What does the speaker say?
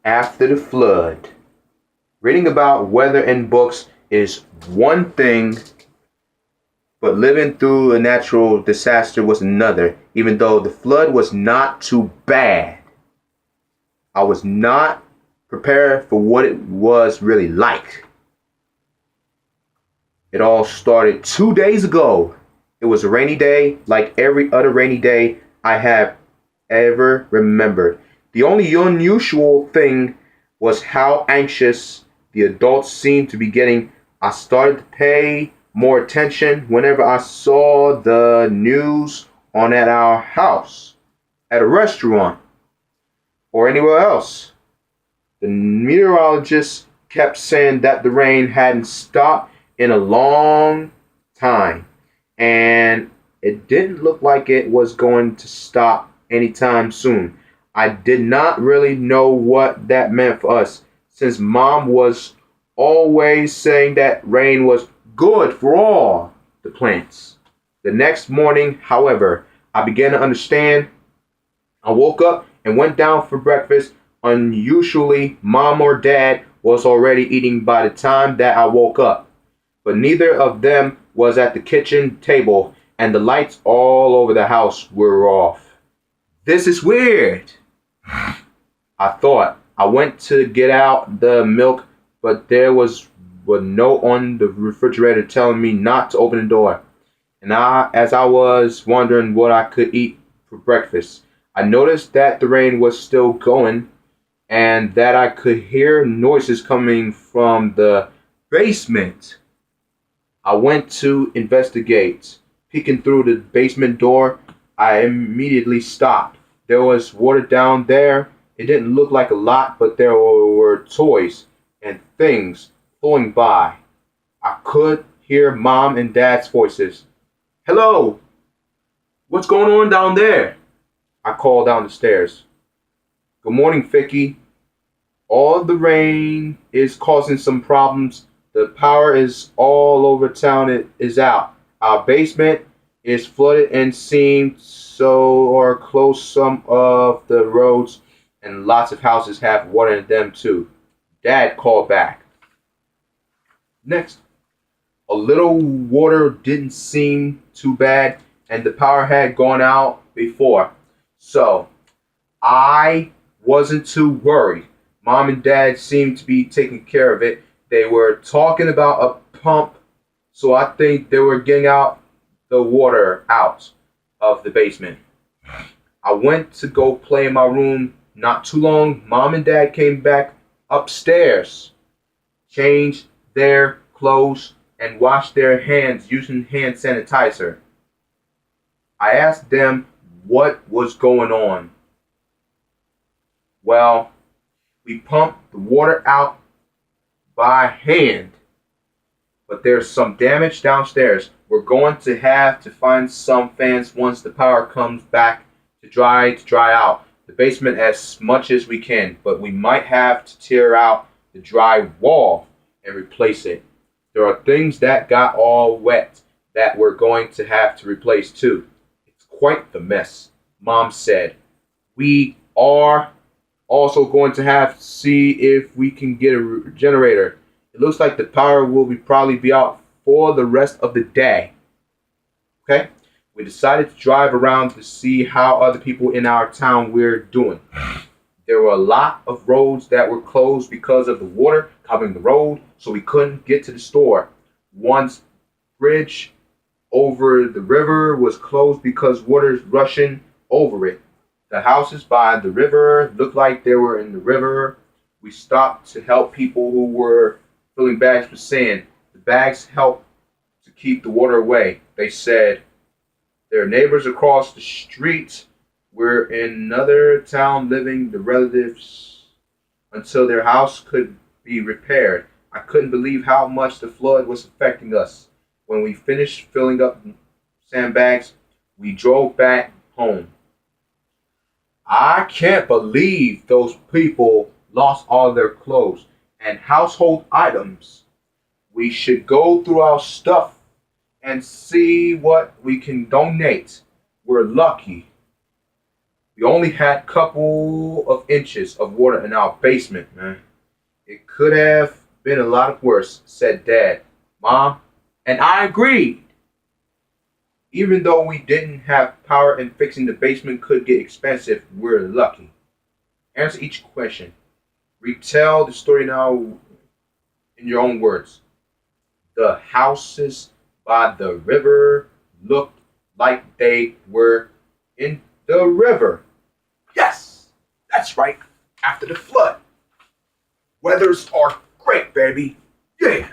After the flood. Reading about weather in books is one thing, but living through a natural disaster was another. Even though the flood was not too bad, I was not prepared for what it was really like. It all started 2 days ago. It was a rainy day, like every other rainy day I have ever remembered. The only unusual thing was how anxious the adults seemed to be getting. I started to pay more attention whenever I saw the news on at our house, at a restaurant, or anywhere else. The meteorologist kept saying that the rain hadn't stopped in a long time, and it didn't look like it was going to stop anytime soon. I did not really know what that meant for us, since Mom was always saying that rain was good for all the plants. The next morning, however, I began to understand. I woke up and went down for breakfast. Unusually, Mom or Dad was already eating by the time that I woke up, but neither of them was at the kitchen table, and the lights all over the house were off. This is weird, I thought. I went to get out the milk, but there was a note on the refrigerator telling me not to open the door. And as I was wondering what I could eat for breakfast, I noticed that the rain was still going and that I could hear noises coming from the basement. I went to investigate. Peeking through the basement door, I immediately stopped. There was water down there. It didn't look like a lot, but there were toys and things flowing by. I could hear Mom and Dad's voices. Hello, what's going on down there? I called down the stairs. Good morning, Vicky. All the rain is causing some problems. The power is all over town. It is out. Our basement is flooded and seems so or close some of the roads, and lots of houses have water in them too. Dad called back. Next, a little water didn't seem too bad, and the power had gone out before, so I wasn't too worried. Mom and Dad seemed to be taking care of it. They were talking about a pump, so I think they were getting out the water out of the basement. I went to go play in my room. Not too long, Mom and Dad came back upstairs, changed their clothes, and washed their hands using hand sanitizer. I asked them what was going on. Well, we pumped the water out by hand, but there's some damage downstairs. We're going to have to find some fans once the power comes back to dry out the basement as much as we can, but we might have to tear out the dry wall and replace it. There are things that got all wet that we're going to have to replace too. It's quite the mess, Mom said. We are also going to have to see if we can get a generator. It looks like the power will probably be out for the rest of the day. Okay? We decided to drive around to see how other people in our town were doing. There were a lot of roads that were closed because of the water covering the road, so we couldn't get to the store. Once bridge over the river was closed because water's rushing over it. The houses by the river looked like they were in the river. We stopped to help people who were filling bags with sand. The bags helped to keep the water away. They said their neighbors across the street were in another town living the relatives until their house could be repaired. I couldn't believe how much the flood was affecting us. When we finished filling up sandbags, we drove back home. I can't believe those people lost all their clothes and household items. We should go through our stuff and see what we can donate. We're lucky. We only had couple of inches of water in our basement, man. It could have been a lot worse, said Dad. Mom, and I agreed. Even though we didn't have power and fixing the basement could get expensive, we're lucky. Answer each question. Retell the story now in your own words. The houses by the river looked like they were in the river. Yes, that's right. After the flood. Weathers are great, baby. Yeah.